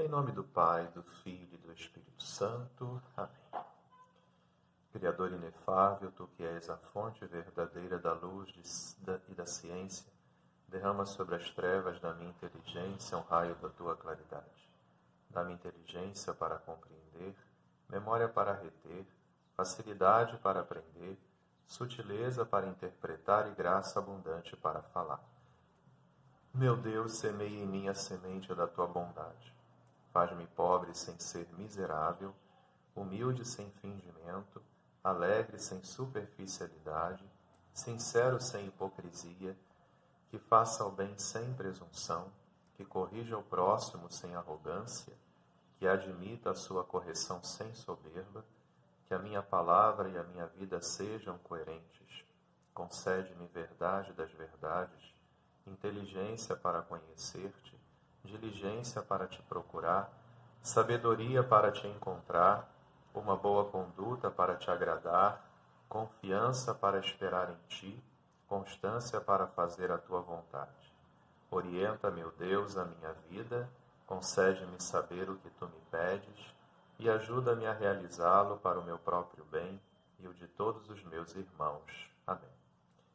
Em nome do Pai, do Filho e do Espírito Santo. Amém. Criador inefável, Tu que és a fonte verdadeira da luz e da ciência, derrama sobre as trevas da minha inteligência um raio da Tua claridade. Dá-me inteligência para compreender, memória para reter, facilidade para aprender, sutileza para interpretar e graça abundante para falar. Meu Deus, semeia em mim a semente da Tua bondade. Faz-me pobre sem ser miserável, humilde sem fingimento, alegre sem superficialidade, sincero sem hipocrisia, que faça o bem sem presunção, que corrija o próximo sem arrogância, que admita a sua correção sem soberba, que a minha palavra e a minha vida sejam coerentes. Concede-me verdade das verdades, inteligência para conhecer-te, diligência para te procurar, sabedoria para te encontrar, uma boa conduta para te agradar, confiança para esperar em ti, constância para fazer a tua vontade. Orienta, meu Deus, a minha vida, concede-me saber o que tu me pedes e ajuda-me a realizá-lo para o meu próprio bem e o de todos os meus irmãos. Amém.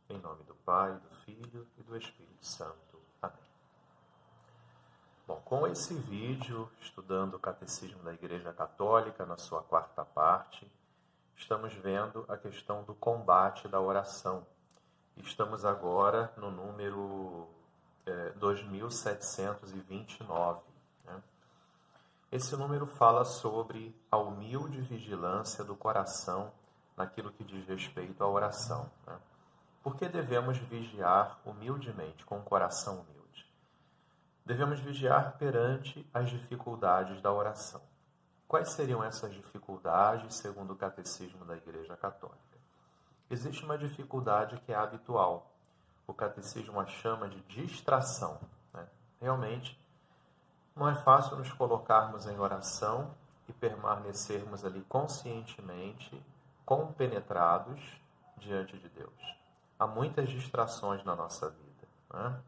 Em nome do Pai, do Filho e do Espírito Santo. Amém. Bom, com esse vídeo, estudando o Catecismo da Igreja Católica, na sua quarta parte, estamos vendo a questão do combate da oração. Estamos agora no número 2729. Né? Esse número fala sobre a humilde vigilância do coração naquilo que diz respeito à oração. Né? Por que devemos vigiar humildemente, com o coração humilde? Devemos vigiar perante as dificuldades da oração. Quais seriam essas dificuldades, segundo o Catecismo da Igreja Católica? Existe uma dificuldade que é habitual. O Catecismo a chama de distração. Né? Realmente, não é fácil nos colocarmos em oração e permanecermos ali conscientemente, compenetrados diante de Deus. Há muitas distrações na nossa vida. Né?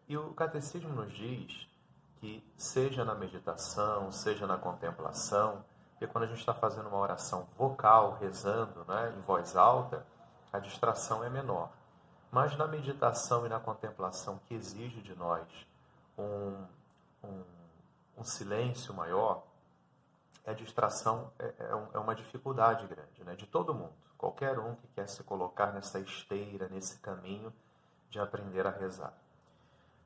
E o Catecismo nos diz que, seja na meditação, seja na contemplação, porque quando a gente está fazendo uma oração vocal, rezando, né, em voz alta, a distração é menor. Mas na meditação e na contemplação, que exige de nós um silêncio maior, a distração é uma dificuldade grande, né, de todo mundo. Qualquer um que quer se colocar nessa esteira, nesse caminho de aprender a rezar.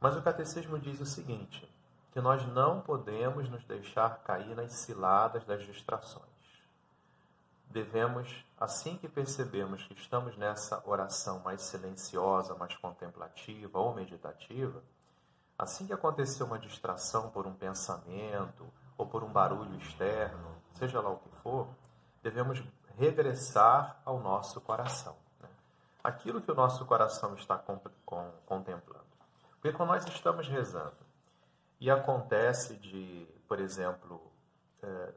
Mas o Catecismo diz o seguinte, que nós não podemos nos deixar cair nas ciladas das distrações. Devemos, assim que percebemos que estamos nessa oração mais silenciosa, mais contemplativa ou meditativa, assim que acontecer uma distração por um pensamento ou por um barulho externo, seja lá o que for, devemos regressar ao nosso coração. Né? Aquilo que o nosso coração está contemplando. Porque quando nós estamos rezando e acontece de, por exemplo,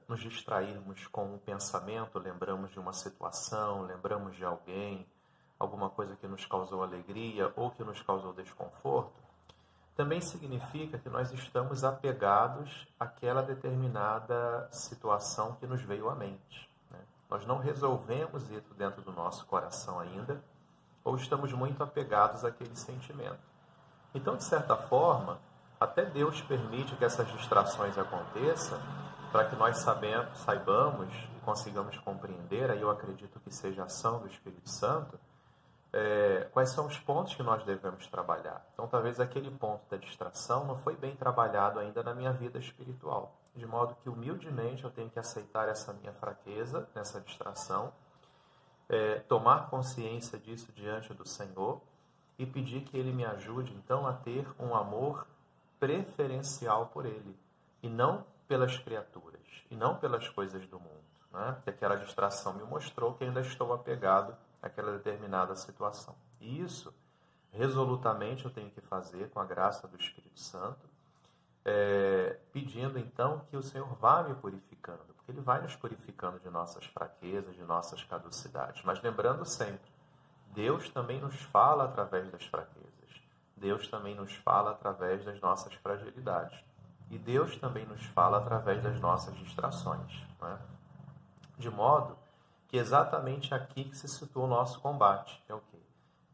nos distrairmos com um pensamento, lembramos de uma situação, lembramos de alguém, alguma coisa que nos causou alegria ou que nos causou desconforto, também significa que nós estamos apegados àquela determinada situação que nos veio à mente. Né? Nós não resolvemos isso dentro do nosso coração ainda, ou estamos muito apegados àquele sentimento. Então, de certa forma, até Deus permite que essas distrações aconteçam para que nós saibamos e consigamos compreender, aí eu acredito que seja a ação do Espírito Santo, quais são os pontos que nós devemos trabalhar. Então, talvez aquele ponto da distração não foi bem trabalhado ainda na minha vida espiritual, de modo que humildemente eu tenho que aceitar essa minha fraqueza, nessa distração, tomar consciência disso diante do Senhor e pedir que Ele me ajude, então, a ter um amor preferencial por Ele, e não pelas criaturas, e não pelas coisas do mundo. Né? Porque aquela distração me mostrou que ainda estou apegado àquela determinada situação. E isso, resolutamente, eu tenho que fazer com a graça do Espírito Santo, pedindo, então, que o Senhor vá me purificando, porque Ele vai nos purificando de nossas fraquezas, de nossas caducidades. Mas lembrando sempre, Deus também nos fala através das fraquezas. Deus também nos fala através das nossas fragilidades. e Deus também nos fala através das nossas distrações, né? De modo que exatamente aqui que se situa o nosso combate, é o quê?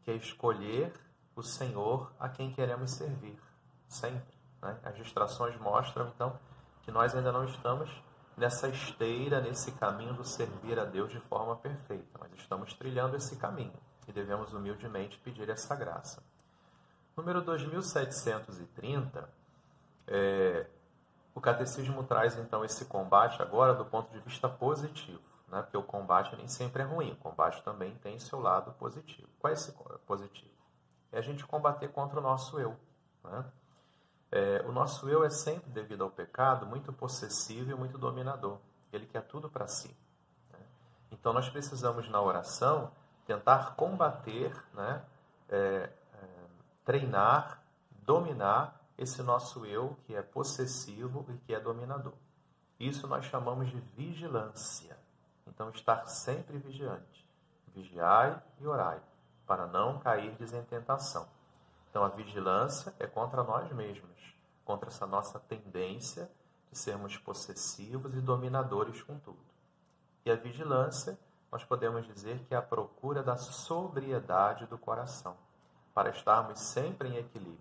Que é escolher o Senhor a quem queremos servir, sempre, né? As distrações mostram, então, que nós ainda não estamos nessa esteira, nesse caminho do servir a Deus de forma perfeita. Nós estamos trilhando esse caminho e devemos humildemente pedir essa graça. Número 2730, o Catecismo traz então esse combate agora do ponto de vista positivo, né? Porque o combate nem sempre é ruim, o combate também tem seu lado positivo. Qual é esse positivo? É a gente combater contra o nosso eu, né? O nosso eu é sempre, devido ao pecado, muito possessivo e muito dominador. Ele quer tudo para si, né? Então nós precisamos, na oração, tentar combater, né? Treinar, dominar esse nosso eu que é possessivo e que é dominador. Isso nós chamamos de vigilância. Então, estar sempre vigiante. Vigiai e orai, para não cairdes em tentação. Então, a vigilância é contra nós mesmos, contra essa nossa tendência de sermos possessivos e dominadores com tudo. E a vigilância, nós podemos dizer que é a procura da sobriedade do coração, para estarmos sempre em equilíbrio,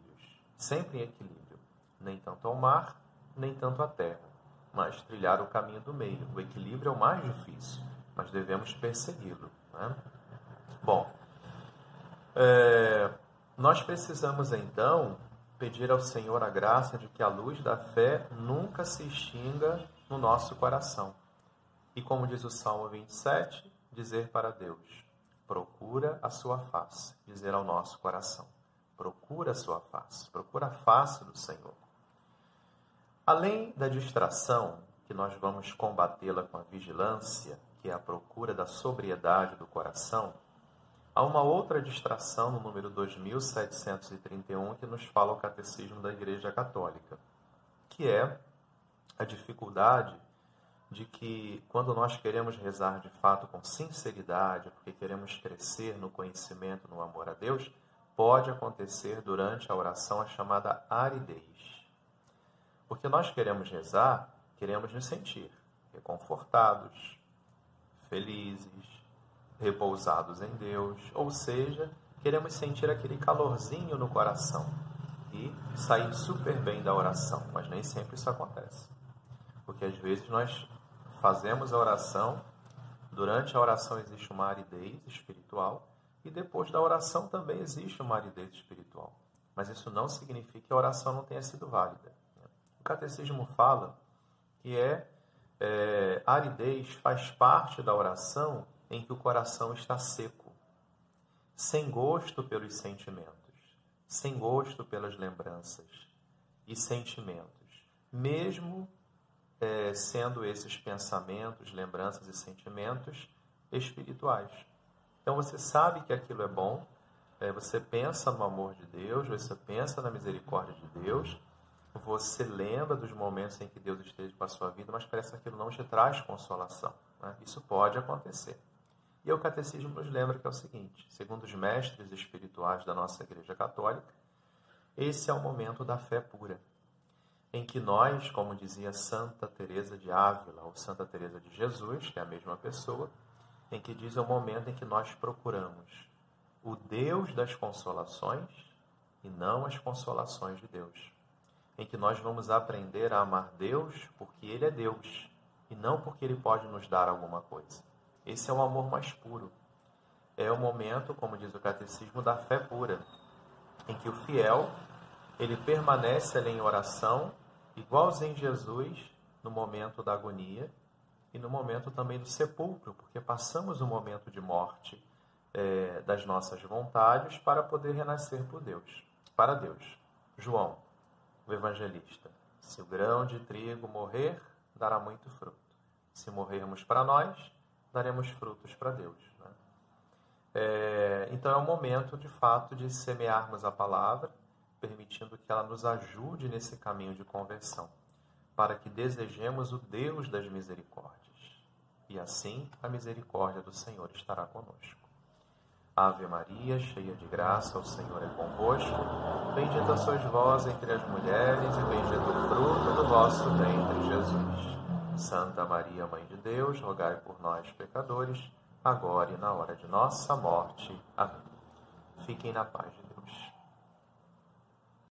nem tanto ao mar, nem tanto à terra, mas trilhar o caminho do meio. O equilíbrio é o mais difícil, mas devemos persegui-lo, né? Bom, nós precisamos então pedir ao Senhor a graça de que a luz da fé nunca se extinga no nosso coração. E como diz o Salmo 27, dizer para Deus: procura a sua face, dizer ao nosso coração: procura a sua face, procura a face do Senhor. Além da distração, que nós vamos combatê-la com a vigilância, que é a procura da sobriedade do coração, há uma outra distração no número 2731 que nos fala o Catecismo da Igreja Católica, que é a dificuldade de que, quando nós queremos rezar de fato com sinceridade, porque queremos crescer no conhecimento, no amor a Deus, pode acontecer durante a oração a chamada aridez. Porque nós queremos rezar, queremos nos sentir reconfortados, felizes, repousados em Deus, ou seja, queremos sentir aquele calorzinho no coração e sair super bem da oração, mas nem sempre isso acontece. Porque às vezes nós fazemos a oração, durante a oração existe uma aridez espiritual e depois da oração também existe uma aridez espiritual. Mas isso não significa que a oração não tenha sido válida. O Catecismo fala que a aridez faz parte da oração em que o coração está seco, sem gosto pelos sentimentos, sem gosto pelas lembranças e sentimentos, mesmo sendo esses pensamentos, lembranças e sentimentos espirituais. Então você sabe que aquilo é bom, você pensa no amor de Deus, você pensa na misericórdia de Deus, você lembra dos momentos em que Deus esteve com a sua vida, mas parece que aquilo não te traz consolação, né? Isso pode acontecer. E o Catecismo nos lembra que é o seguinte: segundo os mestres espirituais da nossa Igreja Católica, esse é o momento da fé pura, em que nós, como dizia Santa Teresa de Ávila, ou Santa Teresa de Jesus, que é a mesma pessoa, em que diz é o momento em que nós procuramos o Deus das consolações e não as consolações de Deus. Em que nós vamos aprender a amar Deus porque Ele é Deus e não porque Ele pode nos dar alguma coisa. Esse é o amor mais puro. É o momento, como diz o Catecismo, da fé pura, em que o fiel, ele permanece ali em oração, igualzinho Jesus, no momento da agonia e no momento também do sepulcro, porque passamos um momento de morte das nossas vontades para poder renascer para Deus. João, o evangelista: se o grão de trigo morrer, dará muito fruto. Se morrermos para nós, daremos frutos para Deus, né? Então é o momento, de fato, de semearmos a palavra, permitindo que ela nos ajude nesse caminho de conversão, para que desejemos o Deus das misericórdias. E assim a misericórdia do Senhor estará conosco. Ave Maria, cheia de graça, o Senhor é convosco. Bendita sois vós entre as mulheres e bendito o fruto do vosso ventre, Jesus. Santa Maria, Mãe de Deus, rogai por nós, pecadores, agora e na hora de nossa morte. Amém. Fiquem na paz de Deus.